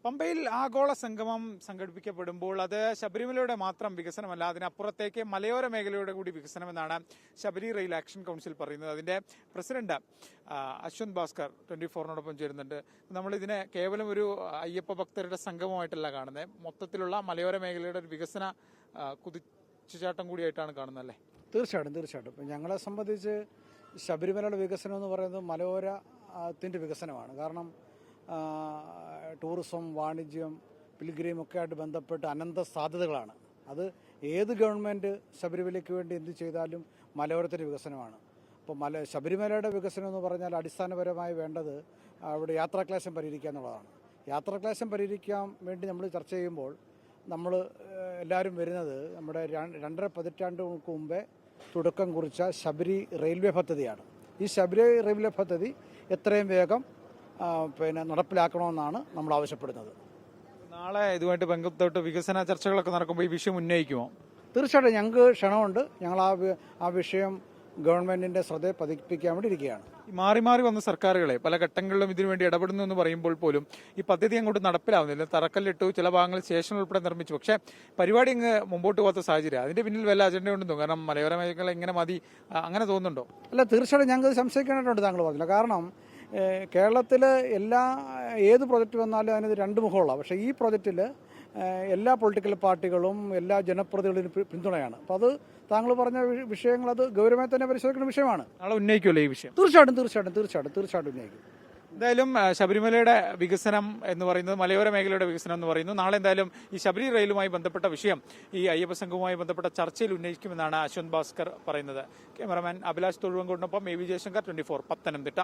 പമ്പയിൽ ആഗോള സംഗമം സംഘടിപ്പിക്കപ്പെടുമ്പോൾ അത് ശബരിമലയുടെ മാത്രം വികസനമല്ല, അതിനപ്പുറത്തേക്ക് മലയോര മേഖലയുടെ കൂടി വികസനമെന്നാണ് ശബരി റെയിൽ ആക്ഷൻ കൗൺസിൽ പറയുന്നത്. അതിന്റെ പ്രസിഡന്റ് അശ്വന്ത് ഭാസ്കർ 24-നോടൊപ്പം ചേരുന്നുണ്ട്. നമ്മളിതിനെ കേവലം ഒരു അയ്യപ്പ ഭക്തരുടെ സംഗമമായിട്ടല്ല കാണുന്നത്, മൊത്തത്തിലുള്ള മലയോര മേഖലയുടെ ഒരു വികസന കുതിച്ചുചാട്ടം കൂടിയായിട്ടാണ് കാണുന്നത് അല്ലേ? തീർച്ചയായിട്ടും ഞങ്ങളെ സംബന്ധിച്ച് ശബരിമലയുടെ വികസനം എന്ന് പറയുന്നത് മലയോരത്തിൻ്റെ വികസനമാണ്. കാരണം ടൂറിസം, വാണിജ്യം, പിൽഗ്രീം ഒക്കെ ആയിട്ട് ബന്ധപ്പെട്ട് അനന്ത സാധ്യതകളാണ്. അത് ഏത് ഗവൺമെൻറ് ശബരിമലയ്ക്ക് വേണ്ടി എന്ത് ചെയ്താലും മലയോരത്തിൻ്റെ വികസനമാണ്. അപ്പോൾ ശബരിമലയുടെ വികസനം എന്ന് പറഞ്ഞാൽ അടിസ്ഥാനപരമായി വേണ്ടത് അവിടെ യാത്രാക്ലേശം പരിഹരിക്കുക എന്നുള്ളതാണ്. യാത്രാക്ലേശം പരിഹരിക്കാൻ വേണ്ടി നമ്മൾ ചർച്ച ചെയ്യുമ്പോൾ നമ്മൾ എല്ലാവരും വരുന്നത് നമ്മുടെ 2.5 പതിറ്റാണ്ടുകൾക്ക് മുമ്പേ തുടക്കം കുറിച്ച ശബരി റെയിൽവേ പദ്ധതിയാണ്. ഈ ശബരി റെയിൽവേ പദ്ധതി എത്രയും വേഗം നടപ്പിലാക്കണമെന്നാണ് നമ്മൾ ആവശ്യപ്പെടുന്നത്. നാളെ ഇതുമായിട്ട് ബന്ധപ്പെട്ട് വികസന ചർച്ചകളൊക്കെ നടക്കുമ്പോൾ ഈ വിഷയം ഉന്നയിക്കുമോ? തീർച്ചയായിട്ടും ഞങ്ങൾക്ക് ക്ഷണമുണ്ട്. ഞങ്ങൾ ആ വിഷയം ഗവൺമെന്റിന്റെ ശ്രദ്ധയെ പതിപ്പിക്കാൻ വേണ്ടി ഇരിക്കുകയാണ്. മാറി മാറി വന്ന സർക്കാരുകളെ പല ഘട്ടങ്ങളിലും ഇതിനുവേണ്ടി ഇടപെടുന്നു എന്ന് പറയുമ്പോൾ പോലും ഈ പദ്ധതി അങ്ങോട്ട് നടപ്പിലാവുന്നില്ല. തറക്കല്ലിട്ടു, ചില ഭാഗങ്ങളിൽ സ്റ്റേഷൻ ഉൾപ്പെടെ നിർമ്മിച്ചു, പക്ഷേ പരിപാടി അങ്ങ് മുമ്പോട്ട് പോകാത്ത സാഹചര്യം. അതിന്റെ പിന്നിൽ വല്ല അജണ്ട ഉണ്ടെന്നോ? കാരണം മലയോര മേഖല ഇങ്ങനെ മതി അങ്ങനെ തോന്നുന്നുണ്ടോ? അല്ല, തീർച്ചയായിട്ടും ഞങ്ങൾക്ക് സംശയിക്കാനായിട്ടുണ്ട് താങ്കൾ പറഞ്ഞില്ല. കാരണം കേരളത്തിൽ ഏത് പ്രൊജക്റ്റ് വന്നാലും അതിന് രണ്ട് മുഖമുള്ള, പക്ഷേ ഈ പ്രൊജക്റ്റിൽ എല്ലാ പൊളിറ്റിക്കൽ പാർട്ടികളും എല്ലാ ജനപ്രതിനിധികളും പിന്തുണയാണ്. അപ്പോൾ അത് താങ്കൾ പറഞ്ഞ വിഷയങ്ങൾ അത് ഗൗരവമായി തന്നെ പരിശോധിക്കുന്ന വിഷയമാണ്. നാളെ ഉന്നയിക്കുമല്ലോ ഈ വിഷയം? തീർച്ചയായിട്ടും ഉന്നയിക്കും. എന്തായാലും ശബരിമലയുടെ വികസനം എന്ന് പറയുന്നത്, മലയോര മേഖലയുടെ വികസനം എന്ന് പറയുന്നത് നാളെ എന്തായാലും ഈ ശബരി റെയിലുമായി ബന്ധപ്പെട്ട വിഷയം ഈ അയ്യപ്പ സംഘവുമായി ബന്ധപ്പെട്ട ചർച്ചയിൽ ഉന്നയിക്കുമെന്നാണ് അശ്വന്ത് ഭാസ്കർ പറയുന്നത്. ക്യാമറാമാൻ അഭിലാഷ് തൊഴുവങ്കോടിനൊപ്പം AV ജയശങ്കർ, 24 പത്തനംതിട്ട.